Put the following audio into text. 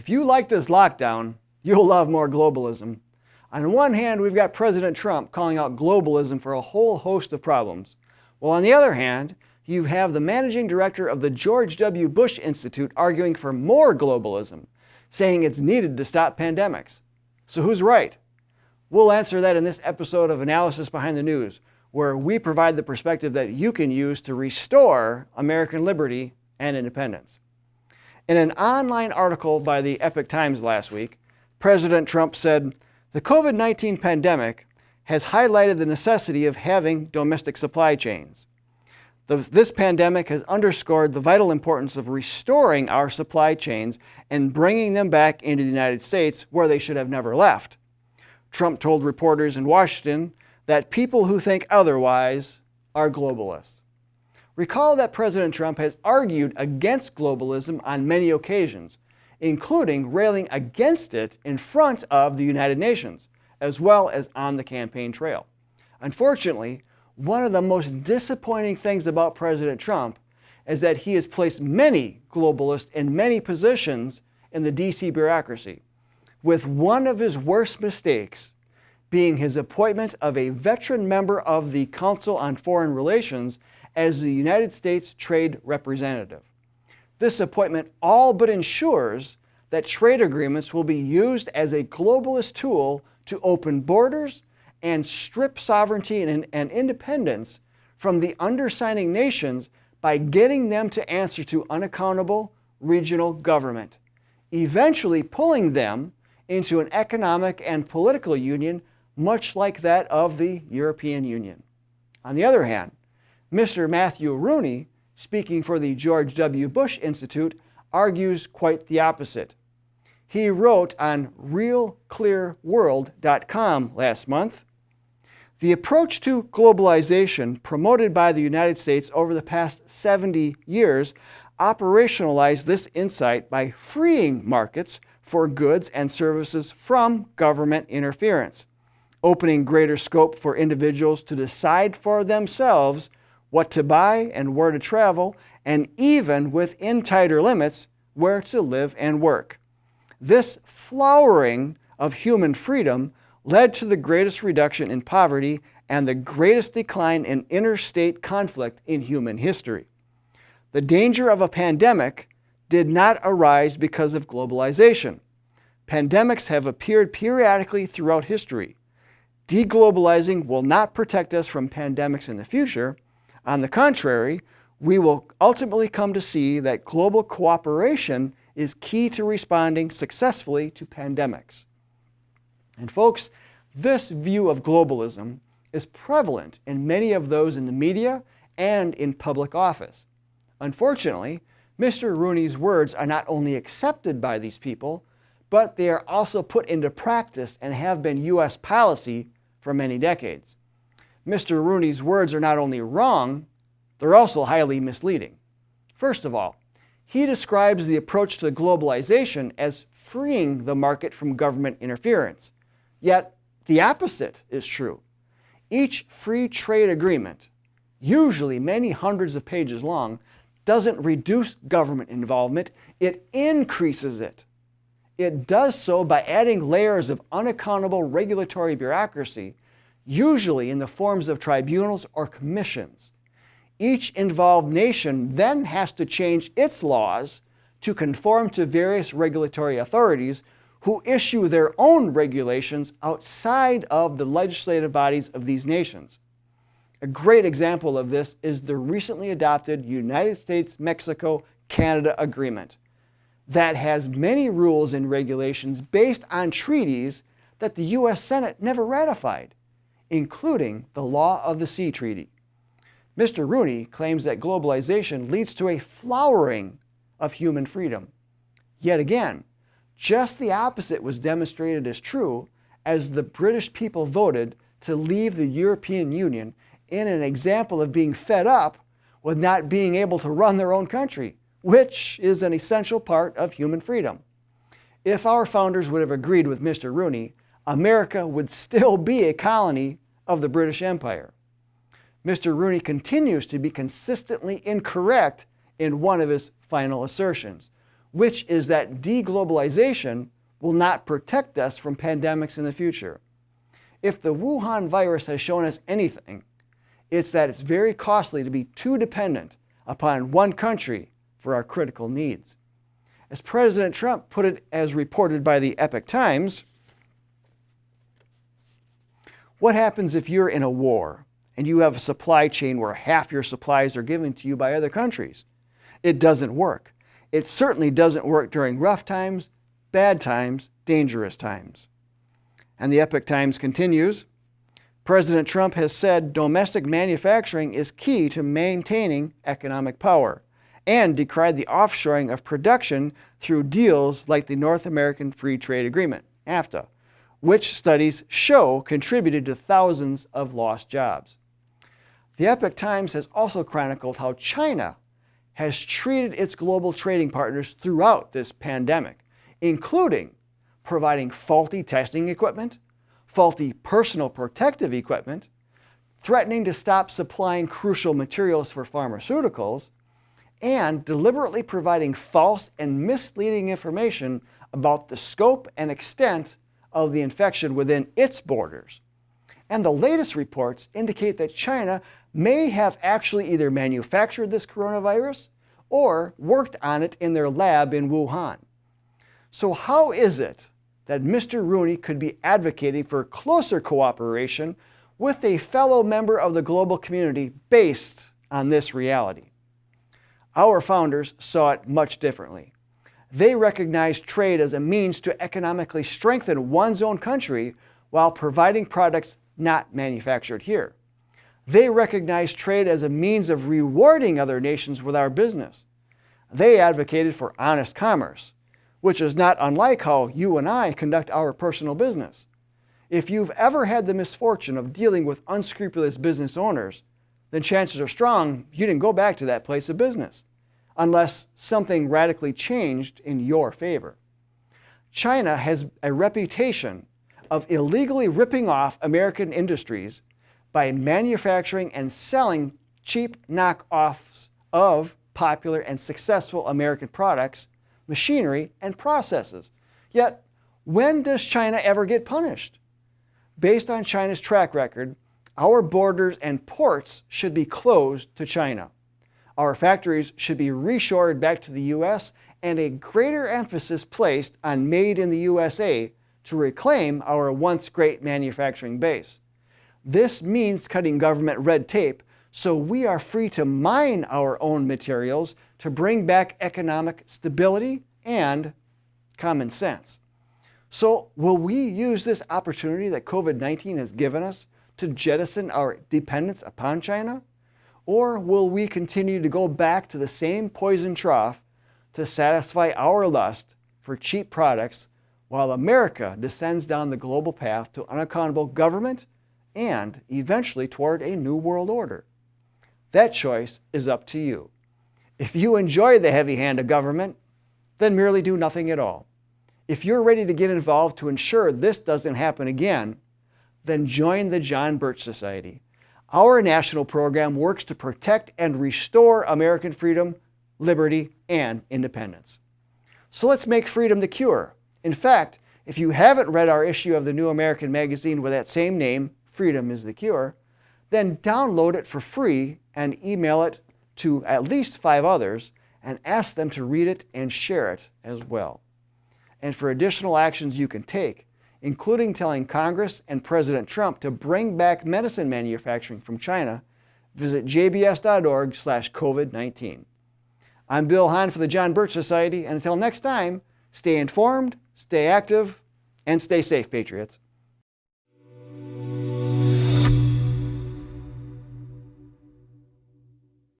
If you like this lockdown, you'll love more globalism. On one hand, we've got President Trump calling out globalism for a whole host of problems. While on the other hand, you have the managing director of the George W. Bush Institute arguing for more globalism, saying it's needed to stop pandemics. So who's right? We'll answer that in this episode of Analysis Behind the News, where we provide the perspective that you can use to restore American liberty and independence. In an online article by the Epoch Times last week, President Trump said, "The COVID-19 pandemic has highlighted the necessity of having domestic supply chains. This pandemic has underscored the vital importance of restoring our supply chains and bringing them back into the United States where they should have never left." Trump told reporters in Washington that people who think otherwise are globalists. Recall that President Trump has argued against globalism on many occasions, including railing against it in front of the United Nations, as well as on the campaign trail. Unfortunately, one of the most disappointing things about President Trump is that he has placed many globalists in many positions in the DC bureaucracy, with one of his worst mistakes being his appointment of a veteran member of the Council on Foreign Relations as the United States Trade Representative. This appointment all but ensures that trade agreements will be used as a globalist tool to open borders and strip sovereignty and independence from the undersigning nations by getting them to answer to unaccountable regional government, eventually pulling them into an economic and political union much like that of the European Union. On the other hand, Mr. Matthew Rooney, speaking for the George W. Bush Institute, argues quite the opposite. He wrote on realclearworld.com last month, "The approach to globalization promoted by the United States over the past 70 years operationalized this insight by freeing markets for goods and services from government interference, opening greater scope for individuals to decide for themselves what to buy and where to travel, and even within tighter limits, where to live and work. This flowering of human freedom led to the greatest reduction in poverty and the greatest decline in interstate conflict in human history. The danger of a pandemic did not arise because of globalization. Pandemics have appeared periodically throughout history. Deglobalizing will not protect us from pandemics in the future. On the contrary, we will ultimately come to see that global cooperation is key to responding successfully to pandemics." And folks, this view of globalism is prevalent in many of those in the media and in public office. Unfortunately, Mr. Rooney's words are not only accepted by these people, but they are also put into practice and have been U.S. policy for many decades. Mr. Rooney's words are not only wrong, they're also highly misleading. First of all, he describes the approach to globalization as freeing the market from government interference. Yet, the opposite is true. Each free trade agreement, usually many hundreds of pages long, doesn't reduce government involvement, it increases it. It does so by adding layers of unaccountable regulatory bureaucracy, usually in the forms of tribunals or commissions. Each involved nation then has to change its laws to conform to various regulatory authorities who issue their own regulations outside of the legislative bodies of these nations. A great example of this is the recently adopted United States-Mexico-Canada Agreement that has many rules and regulations based on treaties that the U.S. Senate never ratified, including the Law of the Sea Treaty. Mr. Rooney claims that globalization leads to a flowering of human freedom. Yet again, just the opposite was demonstrated as true as the British people voted to leave the European Union in an example of being fed up with not being able to run their own country, which is an essential part of human freedom. If our founders would have agreed with Mr. Rooney, America would still be a colony of the British Empire. Mr. Rooney continues to be consistently incorrect in one of his final assertions, which is that deglobalization will not protect us from pandemics in the future. If the Wuhan virus has shown us anything, it's that it's very costly to be too dependent upon one country for our critical needs. As President Trump put it, as reported by the Epoch Times, what happens if you're in a war and you have a supply chain where half your supplies are given to you by other countries? It doesn't work. It certainly doesn't work during rough times, bad times, dangerous times. And the Epoch Times continues, President Trump has said domestic manufacturing is key to maintaining economic power and decried the offshoring of production through deals like the North American Free Trade Agreement, NAFTA, which studies show contributed to thousands of lost jobs. The Epoch Times has also chronicled how China has treated its global trading partners throughout this pandemic, including providing faulty testing equipment, faulty personal protective equipment, threatening to stop supplying crucial materials for pharmaceuticals, and deliberately providing false and misleading information about the scope and extent of the infection within its borders. And the latest reports indicate that China may have actually either manufactured this coronavirus or worked on it in their lab in Wuhan. So how is it that Mr. Rooney could be advocating for closer cooperation with a fellow member of the global community based on this reality? Our founders saw it much differently. They recognized trade as a means to economically strengthen one's own country while providing products not manufactured here. They recognized trade as a means of rewarding other nations with our business. They advocated for honest commerce, which is not unlike how you and I conduct our personal business. If you've ever had the misfortune of dealing with unscrupulous business owners, then chances are strong you didn't go back to that place of business, unless something radically changed in your favor. China has a reputation of illegally ripping off American industries by manufacturing and selling cheap knockoffs of popular and successful American products, machinery, and processes. Yet, when does China ever get punished? Based on China's track record, our borders and ports should be closed to China. Our factories should be reshored back to the U.S. and a greater emphasis placed on made in the USA to reclaim our once great manufacturing base. This means cutting government red tape so we are free to mine our own materials to bring back economic stability and common sense. So will we use this opportunity that COVID-19 has given us to jettison our dependence upon China? Or will we continue to go back to the same poison trough to satisfy our lust for cheap products while America descends down the global path to unaccountable government and eventually toward a new world order? That choice is up to you. If you enjoy the heavy hand of government, then merely do nothing at all. If you're ready to get involved to ensure this doesn't happen again, then join the John Birch Society. Our national program works to protect and restore American freedom, liberty, and independence. So let's make freedom the cure. In fact, if you haven't read our issue of the New American magazine with that same name, Freedom is the Cure, then download it for free and email it to at least 5 others and ask them to read it and share it as well. And for additional actions you can take, including telling Congress and President Trump to bring back medicine manufacturing from China, visit jbs.org/COVID-19. I'm Bill Hahn for the John Birch Society, and until next time, stay informed, stay active, and stay safe, Patriots.